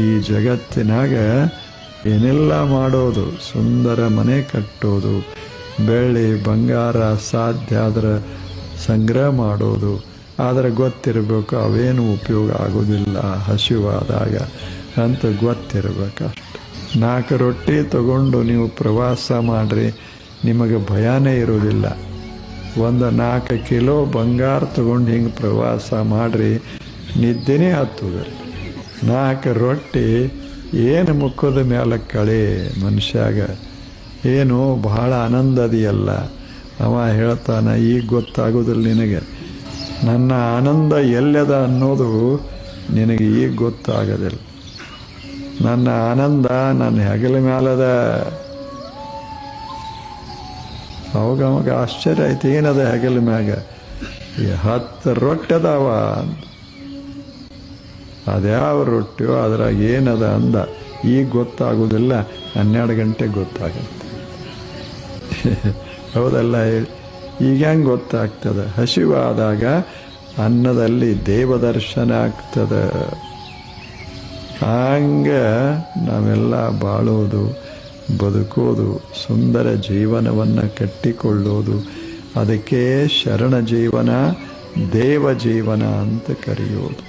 ಈ ಜಗತ್ತಿನಾಗ ಏನೆಲ್ಲ ಮಾಡೋದು, ಸುಂದರ ಮನೆ ಕಟ್ಟೋದು, ಬೆಳ್ಳಿ ಬಂಗಾರ ಸಾಧ್ಯ ಆದ್ರೆ ಸಂಗ್ರಹ ಮಾಡೋದು, ಆದರೆ ಗೊತ್ತಿರಬೇಕು ಅವೇನು ಉಪಯೋಗ ಆಗೋದಿಲ್ಲ ಹಸಿವಾದಾಗ ಅಂತ ಗೊತ್ತಿರಬೇಕಷ್ಟೆ. 4 ರೊಟ್ಟಿ ತಗೊಂಡು ನೀವು ಪ್ರವಾಸ ಮಾಡ್ರಿ, ನಿಮಗೆ ಭಯನೇ ಇರೋದಿಲ್ಲ. 4 ಕಿಲೋ ಬಂಗಾರ ತಗೊಂಡು ಹಿಂಗೆ ಪ್ರವಾಸ ಮಾಡ್ರಿ, ನಿದ್ದೆನೇ ಹತ್ತುದಿಲ್ಲ. 4 ರೊಟ್ಟಿ ಏನು ಮುಖದ ಮೇಲೆ ಕಳೆ ಮನುಷ್ಯಾಗ, ಏನು ಬಹಳ ಆನಂದದಿಯಲ್ಲ. ಅವ ಹೇಳ್ತಾನೆ, ಈಗ ಗೊತ್ತಾಗೋದಿಲ್ಲ ನಿನಗೆ ನನ್ನ ಆನಂದ ಎಲ್ಲದ ಅನ್ನೋದು, ನಿನಗೆ ಈಗ ಗೊತ್ತಾಗೋದಿಲ್ಲ. ನನ್ನ ಆನಂದ ನನ್ನ ಹೆಗಲ ಮ್ಯಾಲದ. ಅವಾಗ ಆಶ್ಚರ್ಯ ಆಯ್ತು, ಏನದ ಹೆಗಲ ಮ್ಯಾಗ? 10 ರೊಟ್ಟಿ ಅದಾವ. ಅದ್ಯಾವ ರೊಟ್ಟಿಯೋ ಅದ್ರಾಗ ಏನದ ಅಂದ. ಈಗ ಗೊತ್ತಾಗೋದಿಲ್ಲ, 12 ಗಂಟೆಗೆ ಗೊತ್ತಾಗತ್ತೆ. ಹೌದಲ್ಲ ಹೇಳಿ? ಈಗ ಹೆಂಗೆ ಗೊತ್ತಾಗ್ತದೆ? ಹಸಿವಾದಾಗ ಅನ್ನದಲ್ಲಿ ದೇವದರ್ಶನ ಆಗ್ತದೆ. ಹಂಗೆ ನಾವೆಲ್ಲ ಬಾಳೋದು, ಬದುಕೋದು, ಸುಂದರ ಜೀವನವನ್ನು ಕಟ್ಟಿಕೊಳ್ಳೋದು, ಅದಕ್ಕೆ ಶರಣ ಜೀವನ, ದೇವ ಜೀವನ ಅಂತ ಕರೆಯೋದು.